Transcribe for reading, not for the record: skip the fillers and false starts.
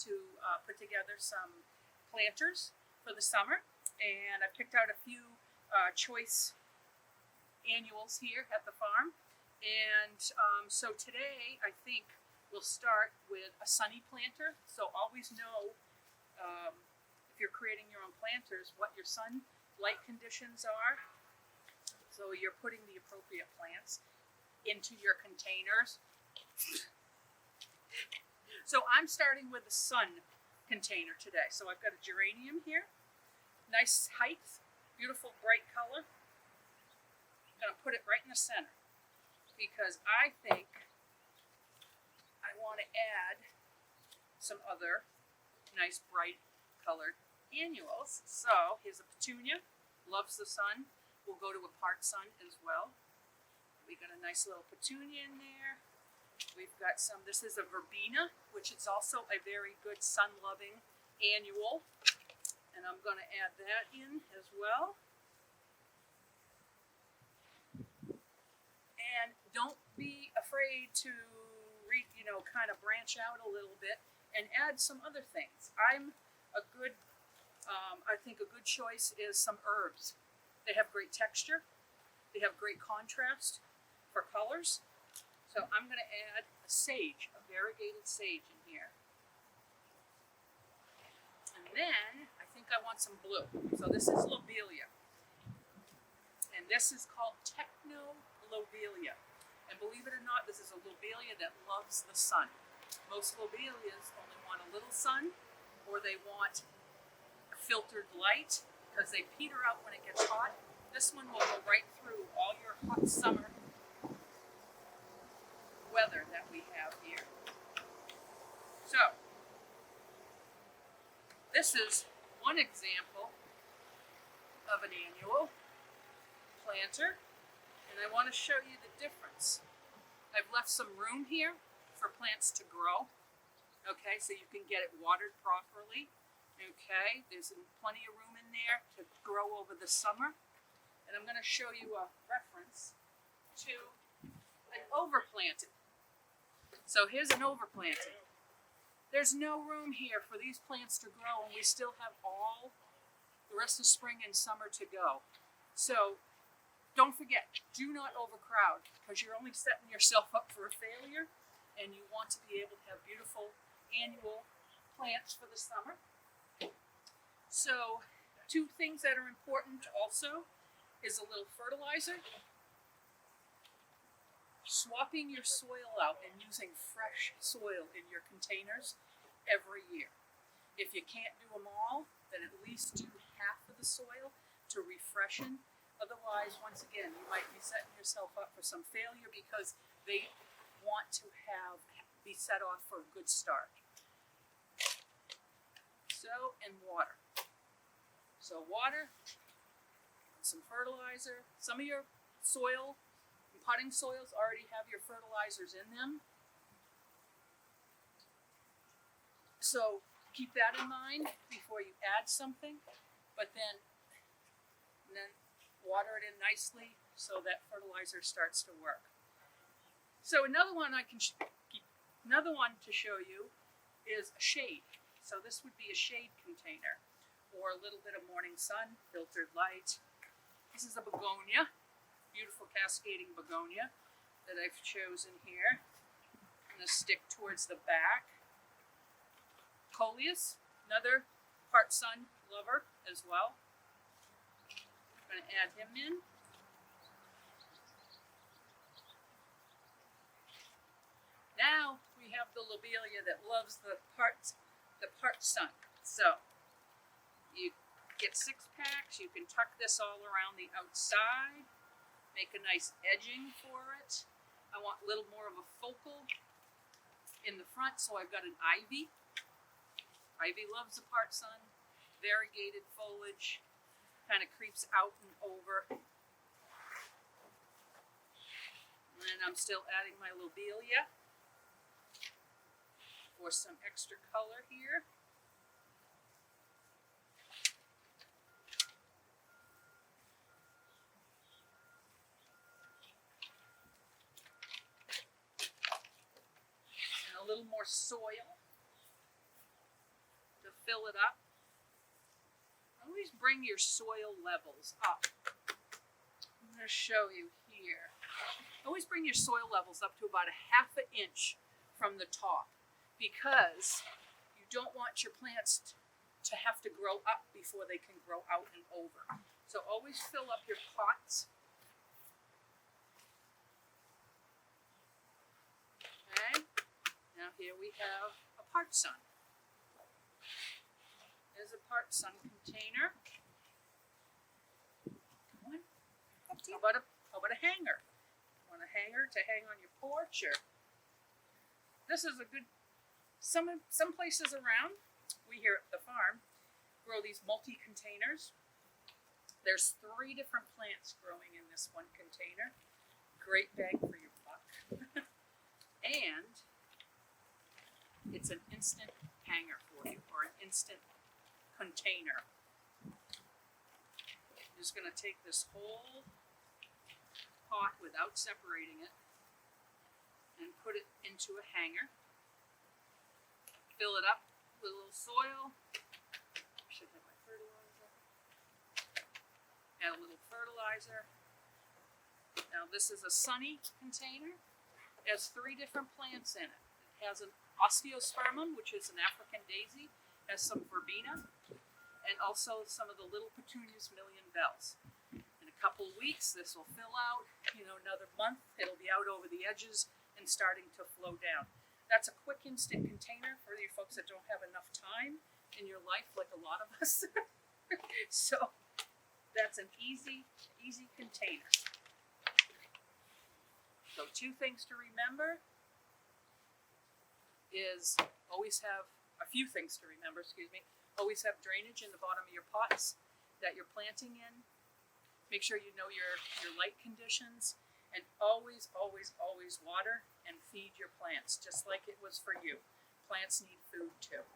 to put together some planters for the summer, and I picked out a few choice annuals here at the farm. And so today I think we'll start with a sunny planter. So always know if you're creating your own planters what your sunlight conditions are. So you're putting the appropriate plants into your containers. So I'm starting with the sun container today. So I've got a geranium here, nice height, beautiful bright color. I'm going to put it right in the center because I think I want to add some other nice bright colored annuals. So here's a petunia, loves the sun. We'll go to a part sun as well. We got a nice little petunia in there. We've got some, this is a verbena, which is also a very good sun-loving annual. And I'm going to add that in as well. And don't be afraid to kind of branch out a little bit and add some other things. I think a good choice is some herbs. They have great texture. They have great contrast for colors. So I'm going to add a sage, a variegated sage in here. And then I think I want some blue. So this is lobelia. And this is called techno lobelia. And believe it or not, this is a lobelia that loves the sun. Most lobelias only want a little sun, or they want filtered light because they peter out when it gets hot. This one will go right through all your hot summer weather that we have here. So, this is one example of an annual planter, and I want to show you the difference. I've left some room here for plants to grow, okay, so you can get it watered properly, okay. There's plenty of room in there to grow over the summer, and I'm going to show you a reference to an overplanted. So here's an overplanting. There's no room here for these plants to grow, and we still have all the rest of spring and summer to go. So don't forget, do not overcrowd, because you're only setting yourself up for a failure, and you want to be able to have beautiful annual plants for the summer. So two things that are important also is a little fertilizer. Swapping your soil out and using fresh soil in your containers every year. If you can't do them all, then at least do half of the soil to refreshen. Otherwise, once again, you might be setting yourself up for some failure because they want to be set off for a good start. So, and water. So water, some fertilizer. Some of your soil, potting soils already have your fertilizers in them. So keep that in mind before you add something, but then water it in nicely so that fertilizer starts to work. So another one to show you is a shade. So this would be a shade container or a little bit of morning sun, filtered light. This is a begonia. Beautiful cascading begonia that I've chosen here. I'm going to stick towards the back. Coleus, another part sun lover as well. I'm going to add him in. Now we have the lobelia that loves the part sun. So you get 6 packs. You can tuck this all around the outside. Make a nice edging for it. I want a little more of a focal in the front, so I've got an ivy. Ivy loves the part sun. Variegated foliage. Kind of creeps out and over. And then I'm still adding my lobelia for some extra color here. A little more soil. fill it up. Always bring your soil levels up. I'm going to show you here. Always bring your soil levels up to about a ½ inch from the top, because you don't want your plants to have to grow up before they can grow out and over. So always fill up your pots. Okay, now here we have a part sun. There's a part sun container. Come on. How about a hanger? Want a hanger to hang on your porch? Or this is a good. Some places around, we here at the farm grow these multi-containers. There's 3 different plants growing in this one container. Great bang for your buck. And it's an instant hanger for you, or an instant container. I'm just going to take this whole pot without separating it and put it into a hanger. Fill it up with a little soil. Should have my fertilizer. Add a little fertilizer. Now this is a sunny container. It has 3 different plants in it. It has an osteospermum, which is an African daisy, has some verbena, and also some of the little petunias, million bells. In a couple of weeks, this will fill out. Another month, it'll be out over the edges and starting to flow down. That's a quick instant container for you folks that don't have enough time in your life, like a lot of us. So that's an easy container. So 2 things to remember is always have drainage in the bottom of your pots that you're planting in. Make sure you know your light conditions, and always water and feed your plants, just like it was for you. Plants need food too.